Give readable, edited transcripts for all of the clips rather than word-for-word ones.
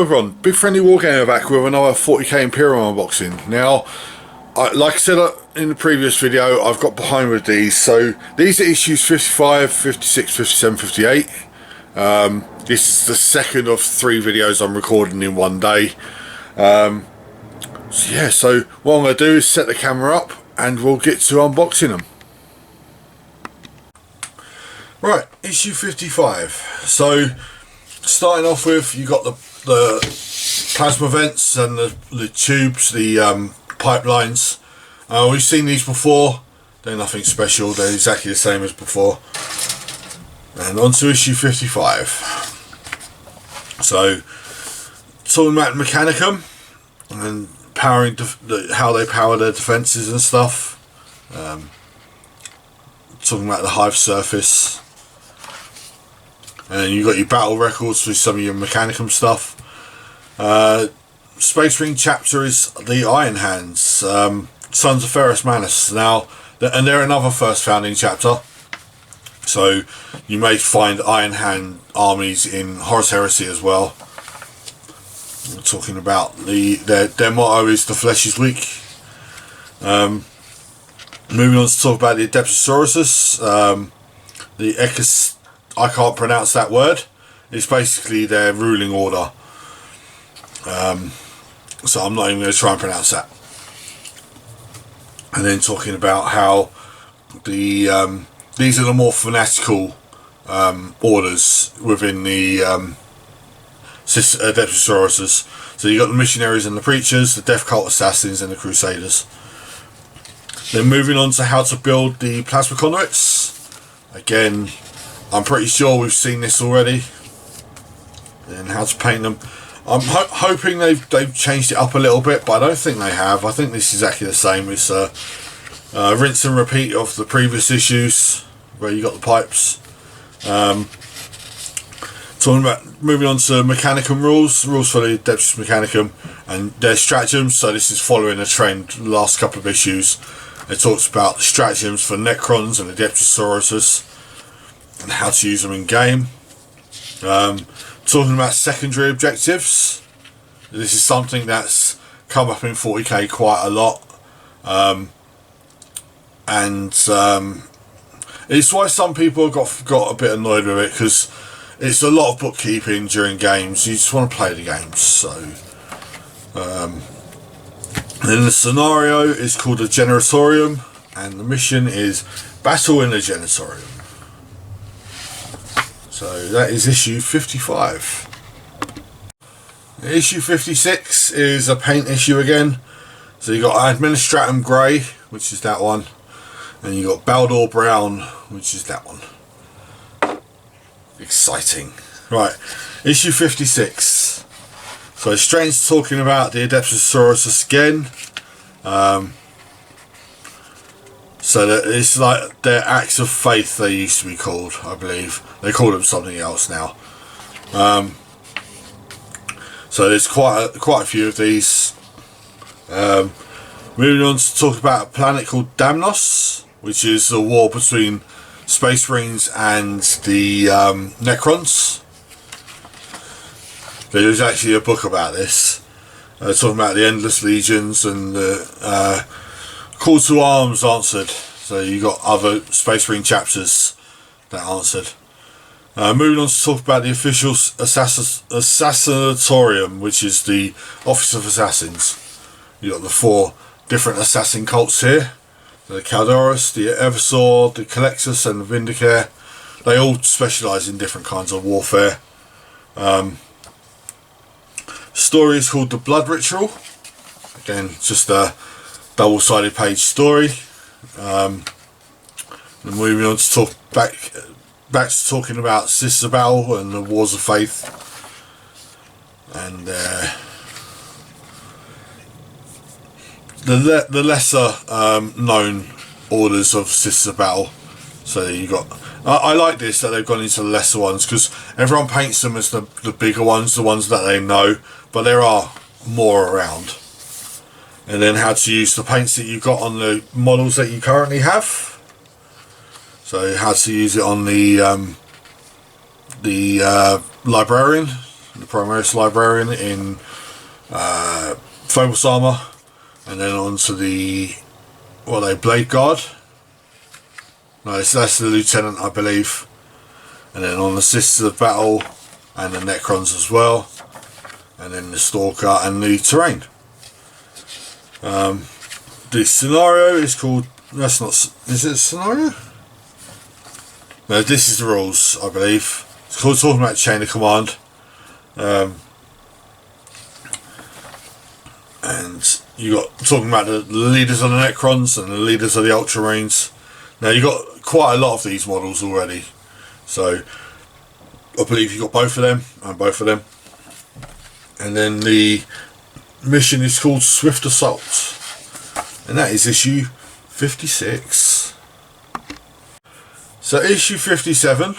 everyone, Big Friendly Wargamer back with another 40k Imperium unboxing. Now, like I said in the previous video, I've got behind with these. So these are issues 55, 56, 57, 58. This is the second of 3 videos I'm recording in one day. So what I'm going to do is set the camera up and we'll get to unboxing them. Right, issue 55. So starting off with, you got the plasma vents and the tubes, the pipelines. We've seen these before. They're nothing special, they're exactly the same as before. And on to issue 55. So talking about Mechanicum and powering how they power their defences and stuff. Talking about the hive surface. And you've got your battle records for some of your Mechanicum stuff. Space Marine chapter is the Iron Hands, Sons of Ferrus Manus. Now, and they're another first founding chapter. So you may find Iron Hand armies in Horus Heresy as well. We're talking about their motto is "The flesh is weak." Moving on to talk about the Adeptusauruses, the Ecus. I can't pronounce that word. It's basically their ruling order. So I'm not even going to try and pronounce that. And then talking about how these are the more fanatical orders within the Adeptusauruses. So you got the missionaries and the preachers, the death cult assassins and the crusaders. Then moving on to how to build the plasma conduits. Again, I'm pretty sure we've seen this already. And how to paint them. I'm hoping they've changed it up a little bit, but I don't think they have. I think this is exactly the same. It's rinse and repeat of the previous issues where you got the pipes. Talking about moving on to Mechanicum rules for the Adeptus Mechanicum and their stratagems. So this is following a trend the last couple of issues. It talks about the stratagems for Necrons and Adeptusauruses and how to use them in game. Talking about secondary objectives. This is something that's come up in 40k quite a lot. It's why some people got a bit annoyed with it, because it's a lot of bookkeeping during games. You just want to play the games. So then the scenario is called a Generatorium, and the mission is Battle in the Generatorium. So that is issue 55. Issue 56 is a paint issue again. So you got Administratum Grey, which is that one, and you got Baldor Brown, which is that one. Exciting. Right, issue 56. So Strange talking about the Adeptusauruses again. So that it's like their acts of faith, they used to be called, I believe. They call them something else now. So there's quite a few of these. Moving on to talk about a planet called Damnos, which is a war between Space Marines and the Necrons. There's actually a book about this, talking about the Endless Legions and the Call to Arms answered. So you got other Space Marine chapters that answered. Moving on to talk about the official Assassinatorium, which is the Office of Assassins. You got the 4 different assassin cults here: the Calderos, the Eversor, the Colexus, and the Vindicare. They all specialise in different kinds of warfare. Story is called The Blood Ritual. Again, just a double-sided page story. And moving on to talk back to talking about Sisters of Battle and the Wars of Faith, and the lesser known orders of Sisters of Battle. So you got. I like this that they've gone into the lesser ones, because everyone paints them as the bigger ones, the ones that they know, but there are more around. And then how to use the paints that you've got on the models that you currently have. So how to use it on the librarian, the Primaris Librarian in Phobos Armour, and then on to the, what are they, Blade Guard? No, that's the Lieutenant, I believe. And then on the Sisters of Battle and the Necrons as well, and then the Stalker and the Terrain. The scenario is called, that's not, is it a scenario? No, this is the rules, I believe. It's called talking about Chain of Command. And you got talking about the leaders of the Necrons and the leaders of the Ultramarines. Now you got quite a lot of these models already, so I believe you got both of them and both of them. And then the mission is called Swift Assault, and that is issue 56. So issue 57,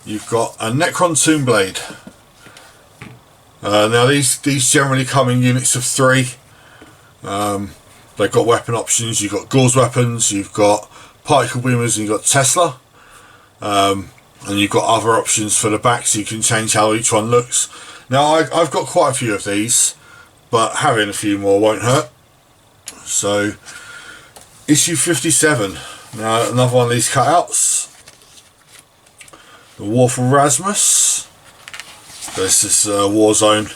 you've got a Necron Toonblade. Now these generally come in units of 3. They've got weapon options. You've got Gauze weapons, you've got particle beamers, and you've got Tesla. And you've got other options for the back, so you can change how each one looks. Now I've got quite a few of these, but having a few more won't hurt. So issue 57. Now another one of these cutouts. The War for Rasmus. This is Warzone.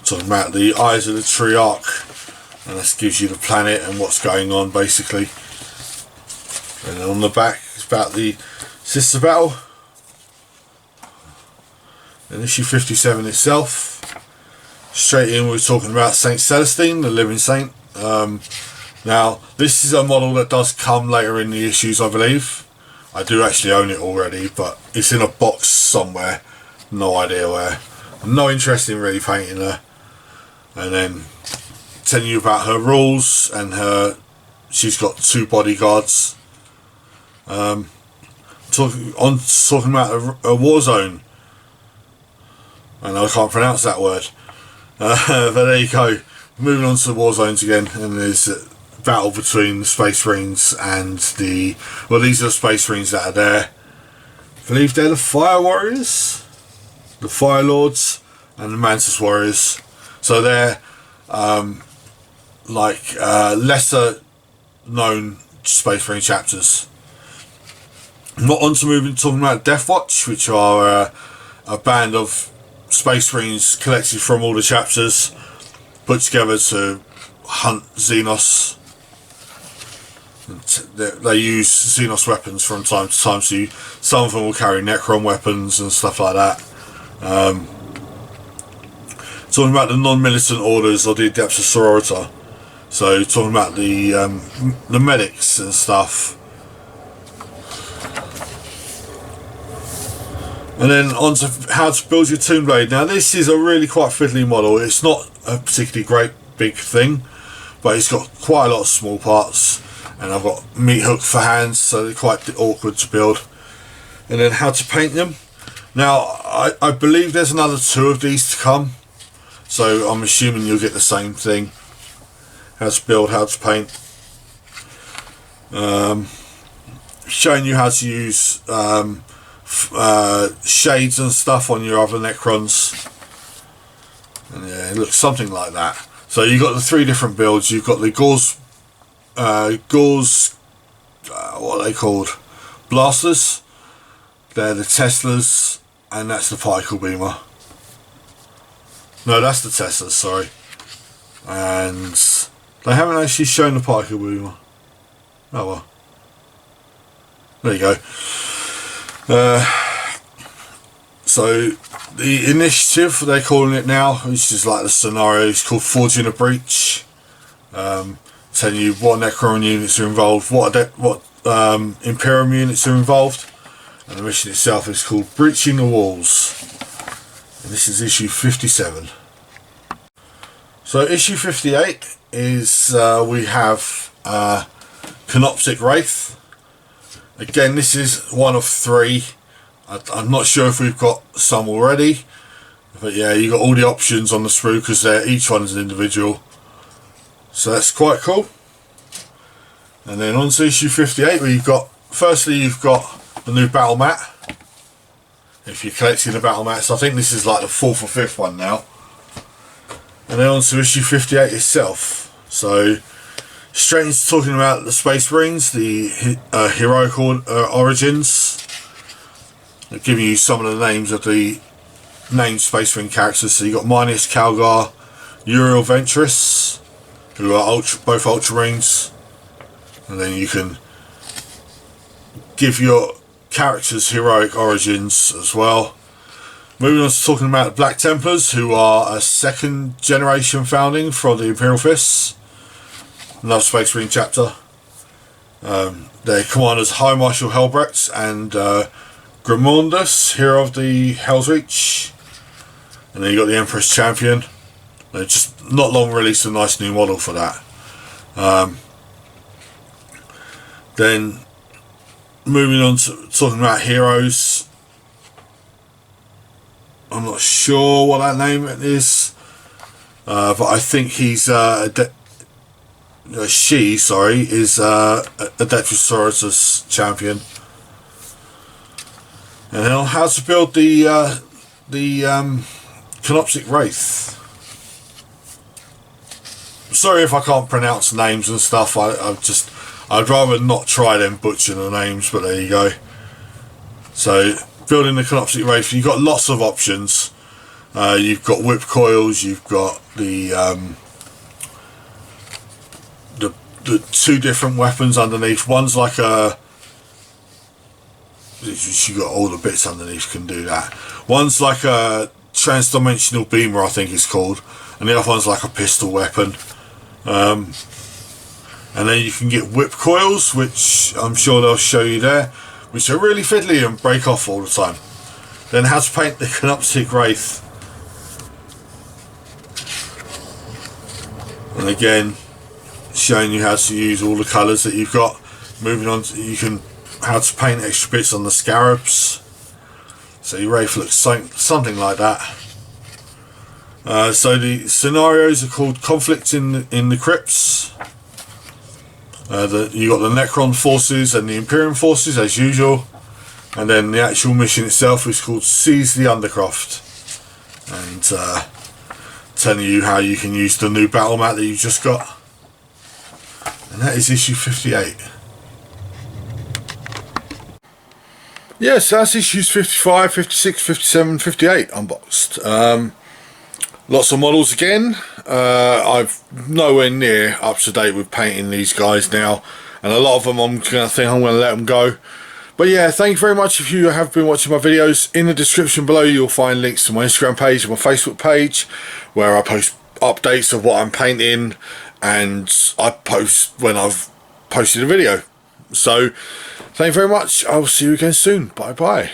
Talking about the Eyes of the Triarch, and this gives you the planet and what's going on basically. And then on the back it's about the Sister Battle. And issue 57 itself. Straight in we're talking about Saint Celestine, the Living Saint. Now this is a model that does come later in the issues, I believe. I do actually own it already, but it's in a box somewhere, no idea where. No interest in really painting her. And then telling you about her rules and she's got 2 bodyguards. Talking about a war zone, and I can't pronounce that word. But there you go. Moving on to the war zones again, and there's a battle between the Space Marines and the, well, these are the Space Marines that are there. I believe they're the Fire Warriors, the Fire Lords, and the Mantis Warriors. So they're lesser known Space Marine chapters. Not on to moving talking about Death Watch, which are a band of Space Marines collected from all the chapters, put together to hunt Xenos. They use Xenos weapons from time to time, so some of them will carry Necron weapons and stuff like that. Talking about the non-militant orders or the Adeptus Sororita, so talking about the medics and stuff. And then on to how to build your Toonblade. Now this is a really quite fiddly model. It's not a particularly great big thing, but it's got quite a lot of small parts, and I've got meat hook for hands, so they're quite awkward to build. And then how to paint them. Now I believe there's another 2 of these to come, so I'm assuming you'll get the same thing. How to build, how to paint. Showing you how to use shades and stuff on your other Necrons, and yeah, it looks something like that. So you've got the 3 different builds. You've got the Gauze, what are they called? Blasters. They're the Teslas, and that's the particle beamer. No, that's the Teslas, sorry. And they haven't actually shown the particle beamer. Oh well. There you go. So the initiative, they're calling it now, which is like the scenario, is called Forging a Breach. Telling you what Necron units are involved, what Imperium units are involved, and the mission itself is called Breaching the Walls. And this is issue 57. So issue 58 is we have Canoptic Wraith. Again, this is one of 3. I'm not sure if we've got some already, but yeah, you got all the options on the sprue because each one is an individual. So that's quite cool. And then on to issue 58, where you've got, firstly you've got the new battle mat. if you're collecting the battle mats. I think this is like the 4th or 5th one now. And then on to issue 58 itself. So straight into talking about the Space Marines, the heroic origins. I'll give you some of the names of the named Space Marine characters. So you got Marneus Calgar, Uriel Ventress, who are both Ultramarines, and then you can give your characters heroic origins as well. Moving on to talking about the Black Templars, who are a 2nd generation founding from the Imperial Fists. Another Space Marine chapter. Their commanders High Marshal Helbrecht and Grimondus, hero of the Hell's Reach. And then you got the Empress Champion. They just not long released a nice new model for that. Then moving on to talking about heroes. I'm not sure what that name is, but I think he's she is a Adeptus champion. And then on how to build the Canoptic Wraith. Sorry if I can't pronounce names and stuff. I'd rather not try them butchering the names, but there you go. So building the Canoptic Wraith, you've got lots of options. You've got whip coils, you've got the 2 different weapons underneath. One's like a, you got all the bits underneath can do that. One's like a trans-dimensional beamer, I think it's called, and the other one's like a pistol weapon. And then you can get whip coils, which I'm sure they'll show you there, which are really fiddly and break off all the time. Then how to paint the Canoptic Wraith. And again, showing you how to use all the colours that you've got. Moving on to how to paint extra bits on the scarabs. So your Wraith looks something like that. So the scenarios are called Conflict in the Crypts. You got the Necron forces and the Imperium forces as usual, and then the actual mission itself is called Seize the Undercroft, and telling you how you can use the new battle mat that you've just got. And that is issue 58. Yes, that's issues 55, 56, 57, 58 unboxed. Lots of models again. I've nowhere near up to date with painting these guys now, and a lot of them I'm going to let them go. But yeah, thank you very much if you have been watching my videos. In the description below you'll find links to my Instagram page and my Facebook page, where I post updates of what I'm painting, and I post when I've posted a video. So thank you very much. I'll see you again soon. Bye bye.